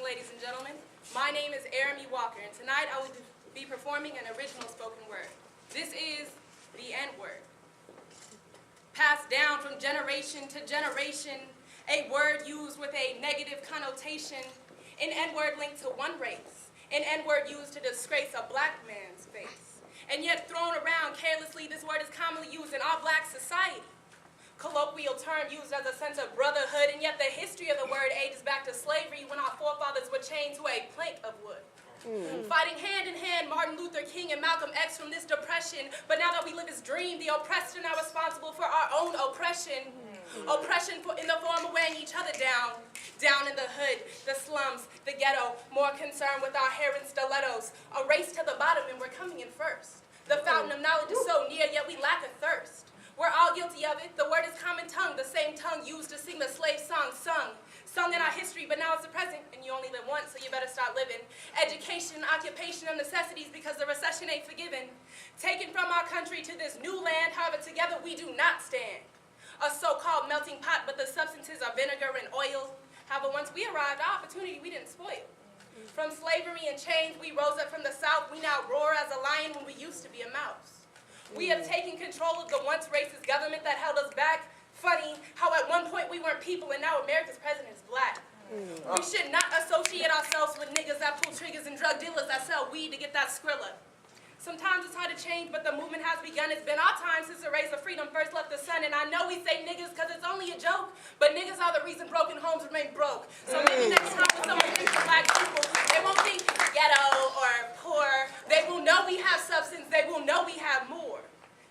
ladies and gentlemen. My name is Aramie Walker, and tonight I will be performing an original spoken word. This is the N-word. Passed down from generation to generation, a word used with a negative connotation, an N-word linked to one race, an N-word used to disgrace a black man's face. And yet thrown around carelessly, this word is commonly used in our black society. Colloquial term used as a sense of brotherhood, and yet the history of the word ages back to slavery when our forefathers were chained to a plank of wood. Fighting hand in hand, Martin Luther King and Malcolm X from this depression, but now that we live this dream, the oppressed are now responsible for our own oppression. Oppression in the form of weighing each other down in the hood, the slums, the ghetto, more concerned with our hair and stilettos, a race to the bottom and we're coming in first. The fountain of knowledge is so near, yet we lack a thirst. We're all guilty of it. The word is common tongue, the same tongue used to sing the slave song sung in our history, but now it's the present, and you only live once, so you better start living. Education, occupation, and necessities, because the recession ain't forgiven. Taken from our country to this new land, however, together we do not stand. A so-called melting pot, but the substances are vinegar and oil. However, once we arrived, our opportunity we didn't spoil. From slavery and chains, we rose up from the south. We now roar as a lion when we used to be a mouse. We have taken control of the once racist government that held us back. Funny how at one point we weren't people and now America's president is black. We should not associate ourselves with niggas that pull triggers and drug dealers that sell weed to get that Skrilla. Sometimes it's hard to change, but the movement has begun. It's been our time since the rays of freedom first left the sun. And I know we say niggas because it's only a joke, but niggas are the reason broken homes remain broke. So maybe next time when someone thinks of black people, they won't think ghetto or poor. They will know we have substance. They will know we have more.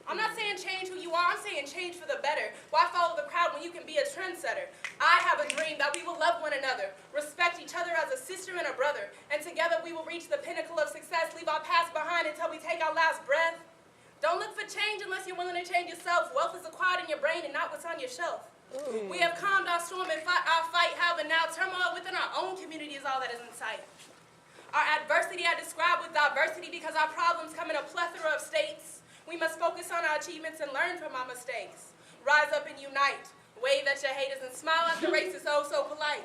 I'm not saying change who you are, I'm saying change for the better. Why follow the crowd when you can be a trendsetter? I have a dream that we will love one another, respect each other as a sister and a brother, and together we will reach the pinnacle of success, leave our past behind until we take our last breath. Don't look for change unless you're willing to change yourself. Wealth is acquired in your brain and not what's on your shelf. We have calmed our storm and fought our fight, however now turmoil within our own community is all that is in sight. Our adversity I describe with diversity because our problems come in a plethora of states. We must focus on our achievements and learn from our mistakes. Rise up and unite. Wave at your haters and smile at the racists oh so polite.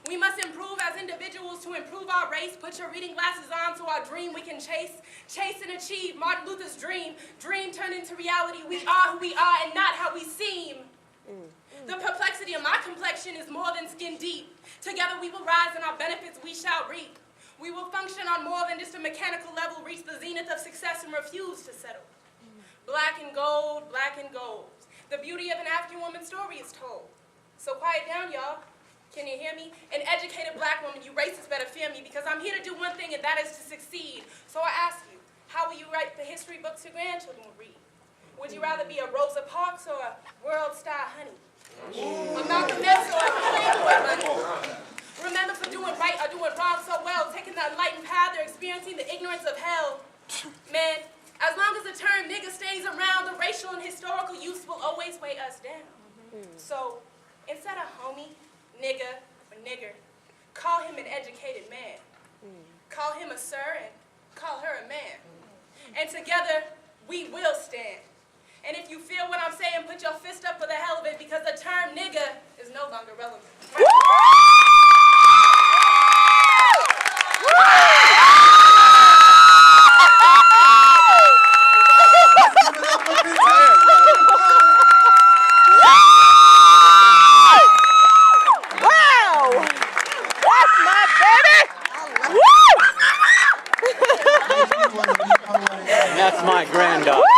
We must improve as individuals to improve our race. Put your reading glasses on so our dream we can chase and achieve Martin Luther's dream. Dream turned into reality. We are who we are and not how we seem. The perplexity of my complexion is more than skin deep. Together we will rise and our benefits we shall reap. We will function on more than just a mechanical level, reach the zenith of success and refuse to settle. Black and gold, black and gold. The beauty of an African woman's story is told. So quiet down, y'all. Can you hear me? An educated black woman, you racists better fear me because I'm here to do one thing and that is to succeed. So I ask you, how will you write the history books your grandchildren will read? Would you rather be a Rosa Parks or a World Star Honey? A Malcolm X or a Playboy Bunny? Remember for doing right or doing wrong so well, taking the enlightened path or experiencing the ignorance of hell. Man, as long as the term nigga stays around, the racial and historical use will always weigh us down. So, instead of homie, nigga, or nigger, call him an educated man. Call him a sir and call her a man. And together, we will stand. And if you feel what I'm saying, put your fist up for the hell of it because the term nigga is no longer relevant. That's my granddaughter.